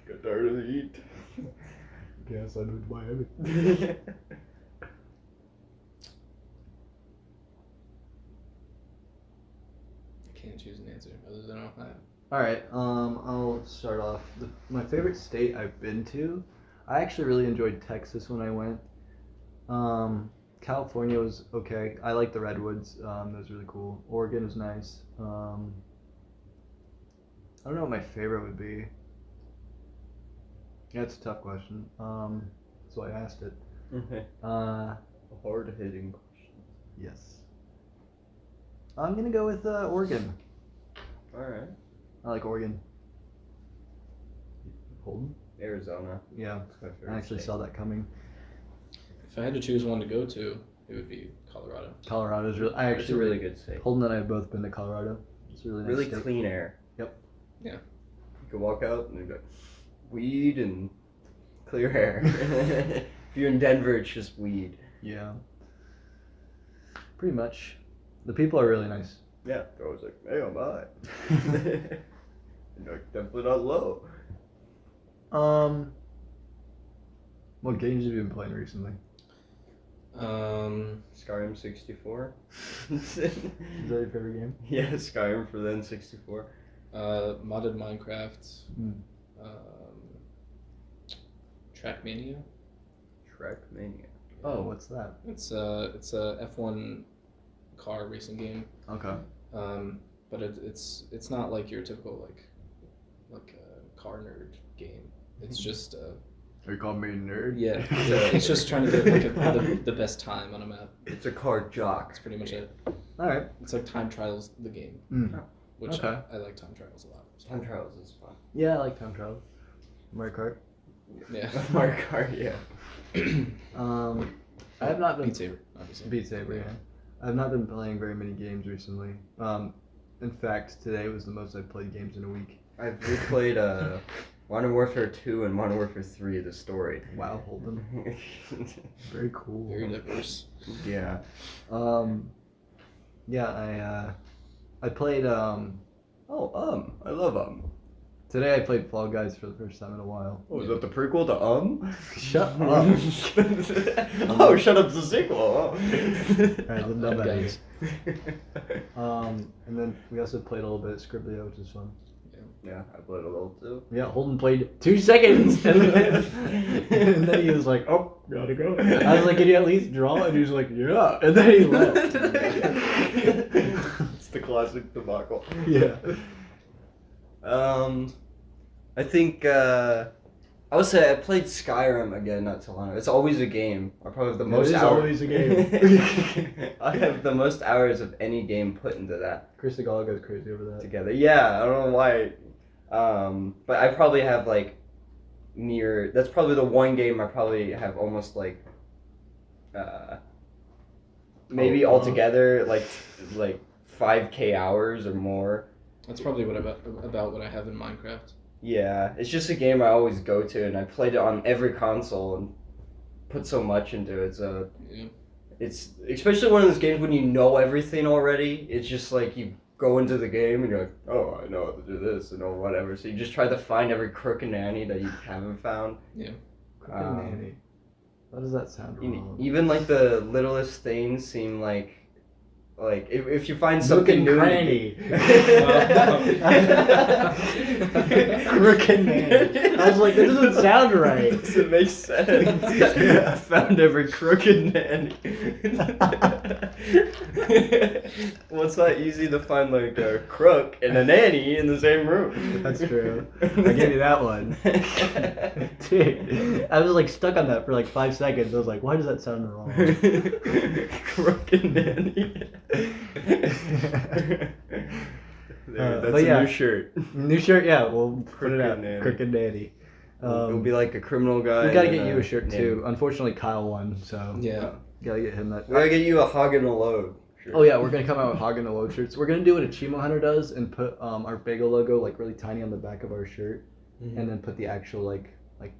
Got tired of the heat. Guess I moved to Miami. I can't choose an answer other than Ohio. Alright, I'll start off. My favorite state I've been to, I actually really enjoyed Texas when I went. California was okay. I like the redwoods. That was really cool. Oregon was nice. I don't know what my favorite would be. Yeah, it's a tough question. So I asked it. Okay. Hard-hitting question. Yes. I'm gonna go with Oregon. Alright. I like Oregon. Holden? Arizona. Yeah, That's my favorite I actually state. saw that coming. If I had to choose one to go to, it would be Colorado. Colorado's really. It's a really good state. Holden and I have both been to Colorado. It's a really nice Really state. clean air. Yep. Yeah. You can walk out and you've got weed and clear air. If you're in Denver, it's just weed. Yeah. Pretty much. The people are really nice. Yeah, they're always like, hey, I'm high. You're like, definitely not low. What games have you been playing recently? Skyrim 64. Is that your favorite game? Yeah, Skyrim for the N64. Modded Minecraft. Trackmania. Trackmania. Oh, what's that? It's a F1 car racing game. Okay. But it's not like your typical like car nerd game. It's just Are you calling me a nerd? yeah. It's just trying to get like the best time on a map. It's a car jock. That's pretty much it. Alright. It's like time trials the game, which Okay. I like time trials a lot. Time trials is fun. Yeah, I like time travel. Mario Kart. Yeah. Mario Kart, yeah. I have not been Beat Saber, obviously. Beat Saber, yeah. I've not been playing very many games recently. In fact, today was the most I've played games in a week. I've replayed Modern Warfare 2 and Modern Warfare 3, the story. Wow, Holden. Very cool. Very diverse. Yeah. Yeah, I played I love today I played Fall Guys for the first time in a while. Oh, is that the prequel to Shut up. Oh, shut up, it's the sequel. Oh. Alright, then Bad that guys. And then we also played a little bit of Scribbio, which is fun. Yeah, I played a little too. Yeah, Holden played 2 seconds, and then he was like, "Oh, gotta go." I was like, "Can you at least draw?" And he was like, "Yeah," and then he left. It's the classic debacle. Yeah. I think I would say I played Skyrim again not too long ago. It's always a game. I probably have the most It is hours. always a game. I have the most hours of any game put into that Chris Segal goes crazy over that. together. Yeah, I don't know why. But I probably have like that's probably the one game I probably have almost like maybe altogether like 5K hours or more. That's probably about what I have in Minecraft. Yeah, it's just a game I always go to, and I played it on every console and put so much into it. So Yeah. it's especially one of those games when you know everything already. It's just like you go into the game and you're like, oh, I know how to do this and or whatever. So you just try to find every crook and nanny that you haven't found. Crooked Nanny. Why does that sound wrong? Even like the littlest things seem like Like if you find Nook something and new. cranny. Crook and nanny. I was like, that doesn't sound right. Doesn't make sense. I found every crooked nanny. Well, it's not easy to find like a crook and a nanny in the same room. That's true. I gave you that one. Dude, I was like stuck on that for like 5 seconds. I was like, why does that sound wrong? Crook and nanny. That's but yeah. a new shirt. New shirt, yeah, we'll put it out. Nanny. Crooked Nanny. It'll be like a criminal guy. We gotta and get you a shirt nanny. too. Unfortunately, Kyle won, so Yeah. gotta get him that. We gotta get you a hog and a load shirt. Oh yeah, we're gonna come out with Hog and a Load shirts. We're gonna do what Achimo Hunter does and put our Bagel logo like really tiny on the back of our shirt, and then put the actual like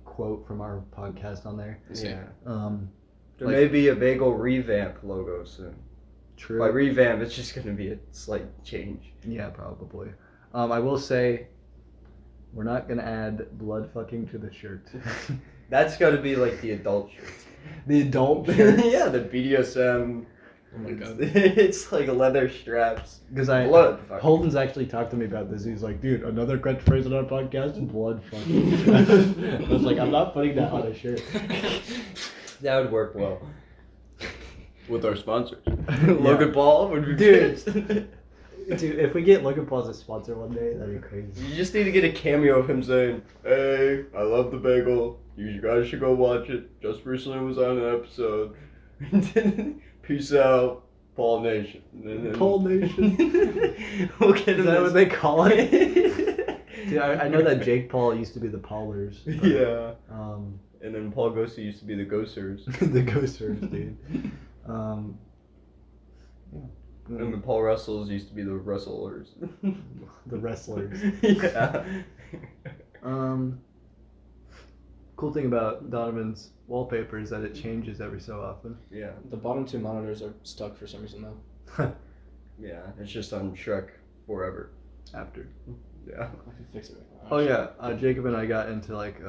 quote from our podcast on there. Yeah. There like- may be a Bagel revamp logo soon. True. By revamp, it's just gonna be a slight change. Yeah, probably. I will say, we're not gonna add blood fucking to the shirt. That's gotta be like the adult shirts. The adult shirts. Yeah, the BDSM. Oh my god. It's like leather straps. Because Blood fucking. Holden's actually talked to me about this. He's like, dude, another catchphrase on our podcast, blood fucking. I was like, I'm not putting that on a shirt. That would work well. With our sponsors. Logan Paul would be Dude. pissed. Dude, if we get Logan Paul as a sponsor one day, that'd be crazy. You just need to get a cameo of him saying, "Hey, I love the bagel. You guys should go watch it. Just recently was on an episode. Peace out, Paul Nation." And then- Paul Nation. We'll get Is him that this- what they call it? Dude, I know that Jake Paul used to be the Paulers. but, Yeah. Um, And then Paul Ghosty used to be the Ghosters. the Ghosters, dude. And then Paul Russells used to be the Rustlers. The wrestlers. Yeah. Cool thing about Donovan's wallpaper is that it changes every so often. Yeah. The bottom two monitors are stuck for some reason though. Yeah. It's just on Shrek forever. After. Yeah. I can fix it right now. Oh yeah, Jacob and I got into like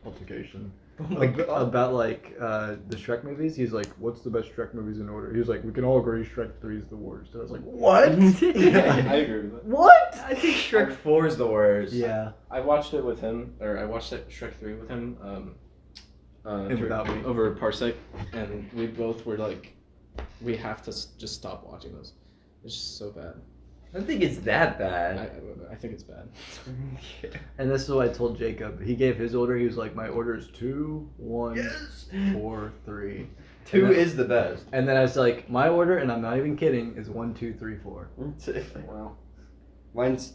altercation. Like about like the Shrek movies. He's like, "What's the best Shrek movies in order?" He was like, "We can all agree Shrek 3 is the worst." I was like, "What? I agree with it. What?" I think Shrek 4 is the worst. Yeah. I watched it with him, or I watched Shrek 3 with him, Without me. over Parsec, and we both were like, we have to just stop watching those. It's just so bad. I don't think it's that bad. I think it's bad. And this is what I told Jacob. He gave his order. He was like, "My order is 2, 1, Yes. 4, 3." 2 And then- is the best. And then I was like, "My order," and I'm not even kidding, is 1, 2, 3, 4. Wow. Mine's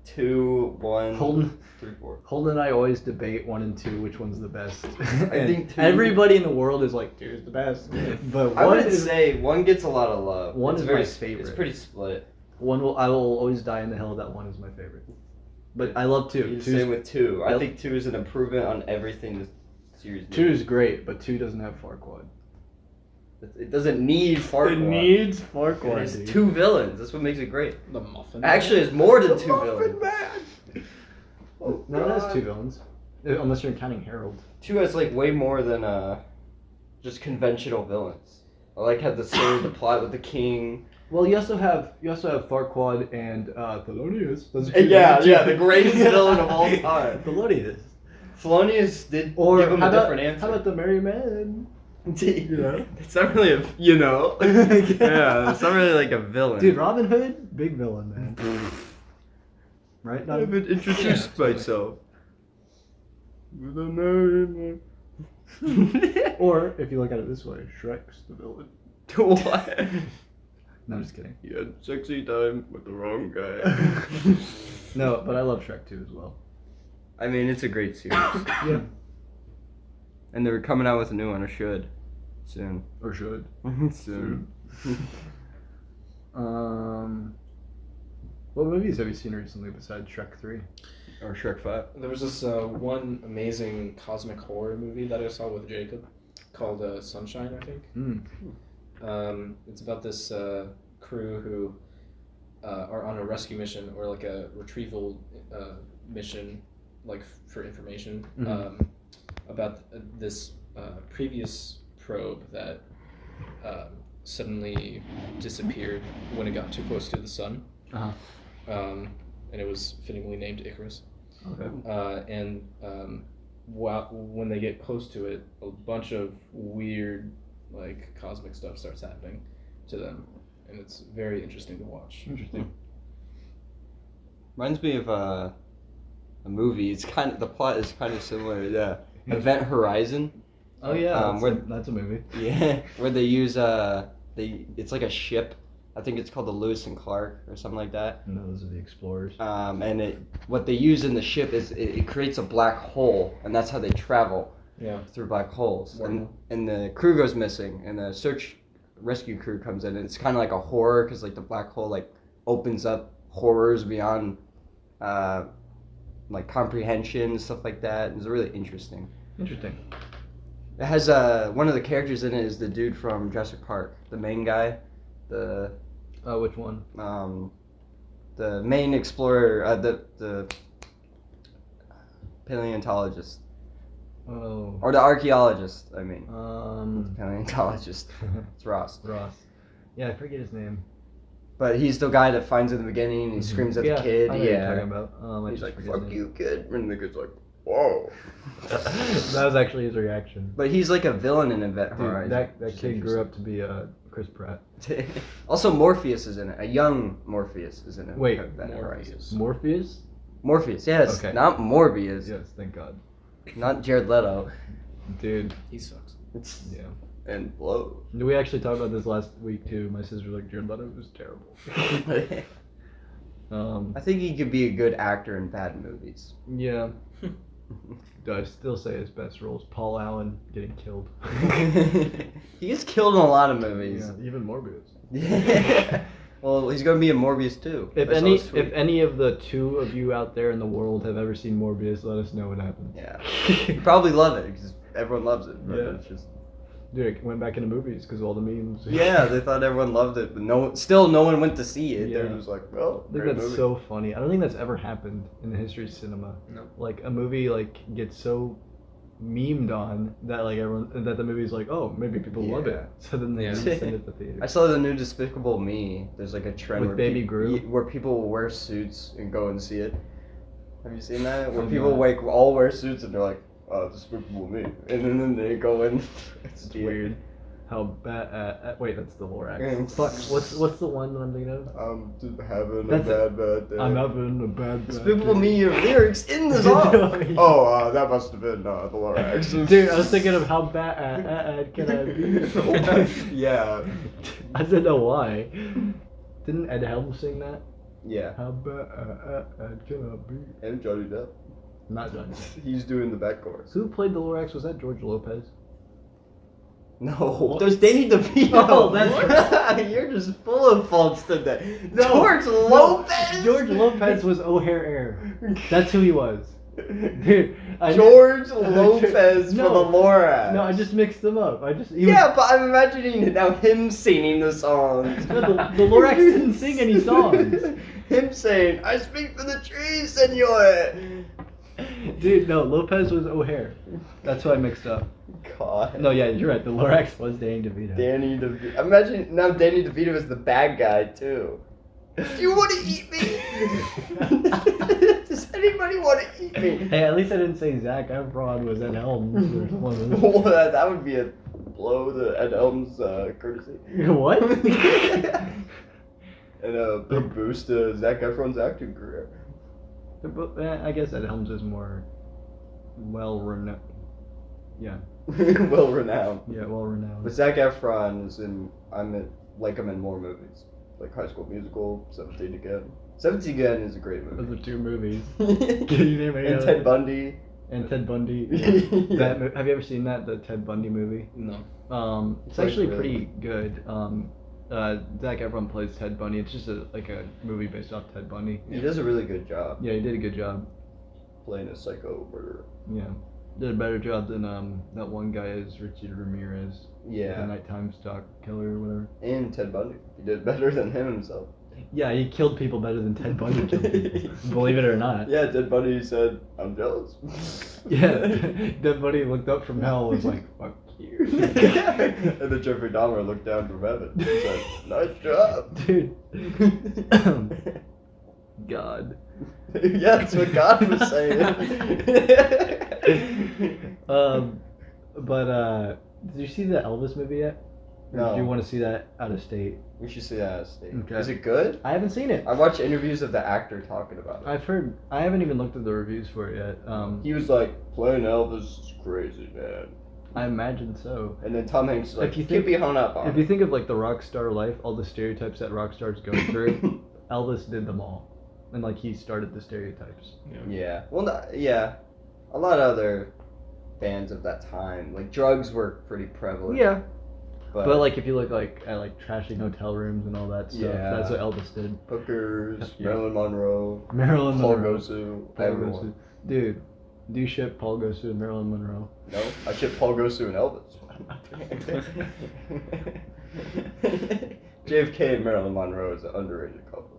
2, 1, Holden, 3, 4. Holden and I always debate 1 and 2, which one's the best. I think 2 everybody in the world is like, 2 is the best. But I 1 wouldn't is say 1 gets a lot of love. 1 It's is very my favorite. It's pretty split. I will always die in the hill that 1 is my favorite. But I love 2. Same with 2. I I- think 2 is an improvement on everything this series did. 2 is great, but 2 doesn't have Farquaad. It doesn't need Farquaad. It needs Farquaad. It's dude. 2 villains. That's what makes it great. The muffin. Actually, it's more than 2 Muffin villains. Man! Oh, No, it has God. 2 villains. Unless you're counting Harold. 2 has like way more than just conventional villains. I like how the plot with the king. Well, you also have Farquaad and Thelonious. Those are The greatest villain of all time. Thelonious. Thelonious did Or give him how a about, different answer. How about the Merry Men? You know? It's not really a, you know. Yeah, it's not really like a villain. Dude, Robin Hood, big villain, man. Right? I Not, haven't introduced Yeah, myself. With a merry man. or, if you look at it this way, Shrek's the villain. What? No, I'm just kidding. He had sexy time with the wrong guy. No, but I love Shrek 2 as well. I mean, it's a great series. Yeah. And they're coming out with a new one, or should. Soon. Or should. Soon. What movies have you seen recently besides Shrek 3? Or Shrek 5. There was this one amazing cosmic horror movie that I saw with Jacob called Sunshine, I think. It's about this crew who are on a rescue mission or like a retrieval mission, like for information about this previous probe that suddenly disappeared when it got too close to the sun. Uh-huh. And it was fittingly named Icarus. Okay. When they get close to it, a bunch of weird, like, cosmic stuff starts happening to them, and it's very interesting to watch. Interesting. Reminds me of a movie. The plot is kind of similar. Yeah, Event Horizon. Oh yeah, where- that's a movie. Yeah, where they use it's like a ship. I think it's called the Lewis and Clark or something like that. No, those are the explorers. And what they use in the ship is it creates a black hole, and that's how they travel Yeah. through black holes. Wormhole. And the crew goes missing, and the search rescue crew comes in, and it's kind of like a horror because like the black hole like opens up horrors beyond like comprehension and stuff like that. It's really interesting. Interesting. It has one of the characters in it is the dude from Jurassic Park, the main guy, the Which one? the main explorer, the paleontologist Oh. or the archaeologist. I mean, paleontologist. It's Ross. Ross. Yeah, I forget his name. But he's the guy that finds in the beginning and he screams at Yeah, the kid. I know what you're Yeah. talking about. I He's just like, forget "Fuck his name. you, kid," and the kid's like, "Whoa." That was actually his reaction. But he's like a villain in Event Dude, Horizon. that which is kid grew up to be Chris Pratt. interesting. Also, Morpheus is in it. A young Morpheus is in it. Wait, Event Horizon. Morpheus. Morpheus? Morpheus, yes. Okay. Not Morbius. Yes, thank God. Not Jared Leto. Dude, He sucks. It's yeah. and blow. We actually talked about this last week too. My sister was like, Jared Leto was terrible. I think he could be a good actor in bad movies. Yeah. I'd still say his best role is Paul Allen getting killed. He gets killed in a lot of movies. Yeah, even Morbius. Yeah. Well, he's gonna be in Morbius too. If I saw any, his tweet. if any of the two of you out there in the world have ever seen Morbius, let us know what happened. Yeah. You probably love it because everyone loves it. But Yeah. It's just... Dude, it went back into movies because of all the memes. Yeah, they thought everyone loved it, but no one went to see it. They're Yeah. just like, well, I think great that's movie. so funny. I don't think that's ever happened in the history of cinema. No. Like a movie like gets so memed on that like everyone that the movie's like, oh, maybe people love Yeah. it. So then they Yeah. send it to theater. I saw the new Despicable Me. There's like a trend With where Baby Gru? where people will wear suits and go and see it. Have you seen that? Where Oh, people no. like all wear suits and they're like, "Oh, Despicable Me," and then they go in. It's weird. How bad? Wait, that's the Lorax. Mm. Fuck. What's the one that I'm thinking of? I'm just having That's a bad day. I'm having a bad. Despicable day. Me lyrics in the song. Oh, that must have been the Lorax. Dude, I was thinking of how bad can I be? Yeah. I don't know why. Didn't Ed Helms sing that? Yeah. How bad can I be? And Johnny Depp. Not Johnny. He's doing the back chorus. Who played the Lorax? Was that George Lopez? No, What? there's Danny DeVito. Oh, that's You're just full of faults today. No, George Lopez. George Lopez was O'Hare Air. That's who he was. Dude, George Lopez No. for the Lorax. No, I just mixed them up. Yeah, but I'm imagining now him singing the songs. No, the Lorax didn't sing any songs. Him saying, "I speak for the trees, senor." Dude, no, Lopez was O'Hare. That's who I mixed up. God. No, yeah, you're right. The Lorax was Danny DeVito. Danny DeVito. Imagine now Danny DeVito is the bad guy too. Do you want to eat me? Does anybody want to eat me? Hey, at least I didn't say Zac Efron was Ed Helms or someone. Well, that would be a blow to Ed Helms' courtesy. What? And a big boost to Zac Efron's acting career. But, I guess Ed Helms is more well-renowned. Yeah, Well renowned. yeah, well-renowned. But Zac Efron is like him in more movies. Like High School Musical, 17 Again. 17 Again is a great Those movie. are two movies. Can you name any And other? Ted Bundy. And Ted Bundy. Yeah. Have you ever seen the Ted Bundy movie? No. It's Like actually really- pretty good. Zac Efron plays Ted Bundy. It's just a movie based off Ted Bundy. He does a really good job Yeah, he did a good job. playing a psycho murderer. Yeah, did a better job than that one guy as Richard Ramirez. The Yeah. nighttime stalk killer or whatever. And Ted Bundy. He did better than him himself. Yeah, he killed people better than Ted Bundy killed people. Believe it or not. Yeah, Ted Bundy said, "I'm jealous." Yeah, Ted Bundy looked up from hell and was like, fuck you. And then Jeffrey Dahmer looked down from heaven. He said, nice job. Dude. God. Yeah, that's what God was saying. Did you see the Elvis movie yet? Or No. do you want to see that out of state? We should see that out of state. Okay. Is it good? I haven't seen it. I watched interviews of the actor talking about it. I've heard. I haven't even looked at the reviews for it yet. He was like, playing Elvis is crazy, man. I imagine so. And then Tom Hanks was like, If you you think- can't be hung up on. If you think of like the rock star life, all the stereotypes that rock stars go through, Elvis did them all, and like he started the stereotypes. Yeah. Well, yeah. A lot of other bands of that time, like drugs were pretty prevalent. Yeah, But, but like if you look like at like trashing hotel rooms and all that stuff, Yeah. that's what Elvis did. hookers, Yeah. Marilyn Monroe, Marilyn Paul Monroe. Gosu, Paul everyone. Gosu. Dude, do you ship Paul Gosu and Marilyn Monroe? No, I shipped Paul Gosu and Elvis. JFK and Marilyn Monroe is an underrated couple.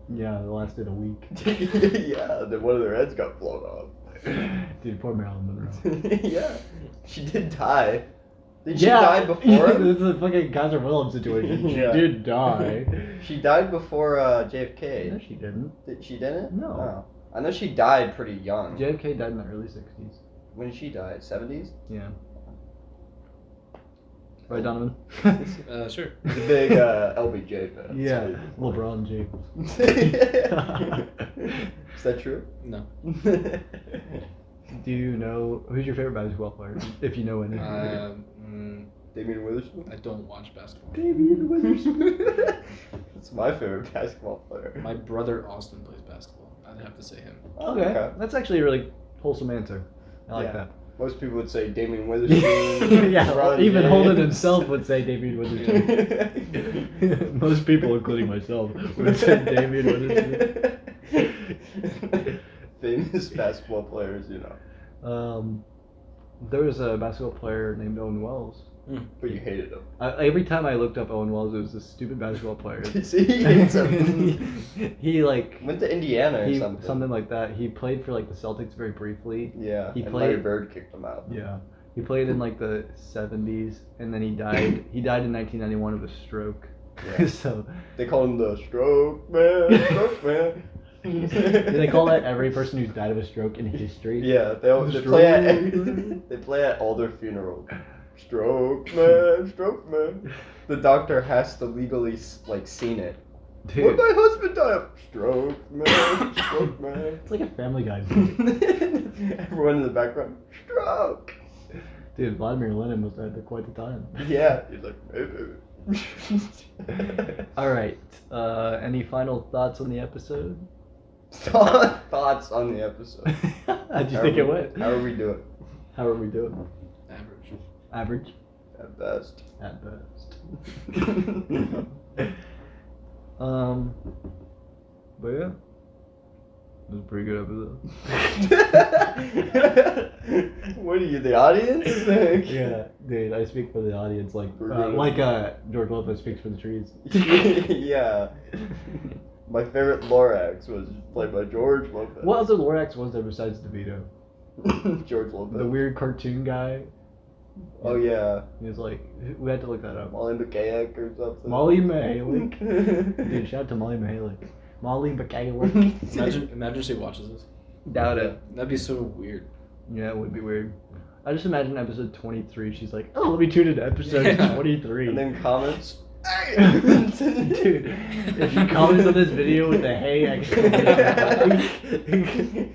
Yeah, it lasted a week. Yeah, then one of their heads got blown off. Dude, poor Marilyn Monroe. Yeah, she did die. Did she die before? This is a fucking Kaiser Wilhelm situation. She Yeah. did die. She died before JFK. No, she didn't. She didn't? No. Oh. I know she died pretty young. JFK died in the early 60s. When did she die? 70s? Yeah. Right, Donovan? Sure. He's a big LBJ fan. Yeah, LeBron James. Is that true? No. Do you know who's your favorite basketball player? If you know any. Damian Witherspoon? I don't watch basketball. Damian Witherspoon. That's my favorite basketball player. My brother Austin plays basketball. I'd have to say him. Okay, that's actually a really wholesome answer. I like Yeah. Most people would say Damian that. Witherspoon. Yeah, LeBron even James. Holden himself would say Damian Witherspoon. Most people, including myself, would say Damian Witherspoon. Famous basketball players, you know. There was a basketball player named Owen Wells. But you hated him. Every time I looked up Owen Wells, it was this stupid basketball player. See, he hates him. he like Went to Indiana or something. like that. He played for like the Celtics very briefly. Yeah, He and played- Larry Bird kicked him out. Yeah, he played in like the 70s, and then he died. He died in 1991 of a stroke. Yeah. So They call him the stroke man, stroke man. do they call that every person who's died of a stroke in history? Yeah, they play at all their funerals. Stroke man, stroke man. The doctor has to legally like seen it. Dude, What my husband die of? Stroke man, stroke man. it's like a Family Guy movie. Everyone in the background, stroke. Dude, Vladimir Lenin must have had quite the time. Yeah, he's like, maybe. All right. Any final thoughts on the episode? Thoughts on the episode. How'd you think it went? How are we doing? How are we doing? Average. Average? At best. At best. But yeah. It was a pretty good episode. What are you, the audience? Yeah, dude, I speak for the audience like George Lopez speaks for the trees. Yeah. My favorite Lorax was played by George Lopez. What other Lorax was there besides DeVito? George Lopez. The weird cartoon guy. Oh yeah. He was like, we had to look that up. Molly McKayak or something. Molly Mahalik. Dude, shout out to Molly Mahalik. Molly Mahalik. Imagine she watches this. Doubt it. That'd be so weird. Yeah, it would be weird. I just imagine episode 23. She's like, oh, let me tune into episode Yeah. 23. And then comments. Dude, if she comments on this video with the hey exclamation.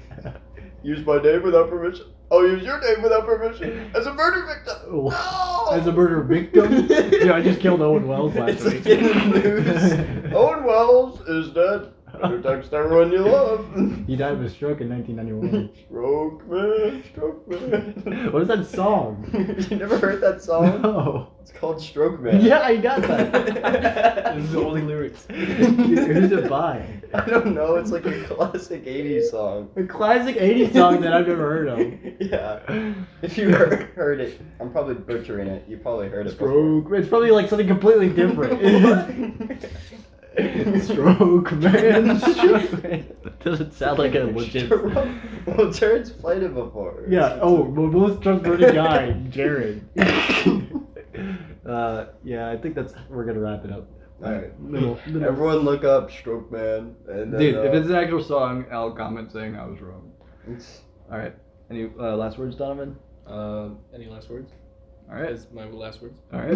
Use my name without permission. I'll use your name without permission as a murder victim. No! As a murder victim? Yeah, I just killed Owen Wells last It's week. like in the news. Owen Wells is dead. Better text everyone you love. He died of a stroke in 1991. Stroke man, stroke man. What is that song? You never heard that song? No. It's called Stroke Man. Yeah, I got that. This is the only lyrics. Who's it by? I don't know. It's like a classic 80s song. A classic 80s song that I've never heard of. Yeah. If you heard it, I'm probably butchering it. You probably heard it before. Stroke. It's probably like something completely different. Stroke man. Stroke man. Doesn't sound like a legit. Well, Jared's played it before. Yeah. Oh, we're both trustworthy guy, Jared. Yeah, I think we're gonna wrap it up. Alright. Little- Everyone look up Stroke Man. And then, Dude, if it's an actual song, I'll comment saying I was wrong. it's All right. Any last words, Donovan? Any last words? All right. Is my last words? All right.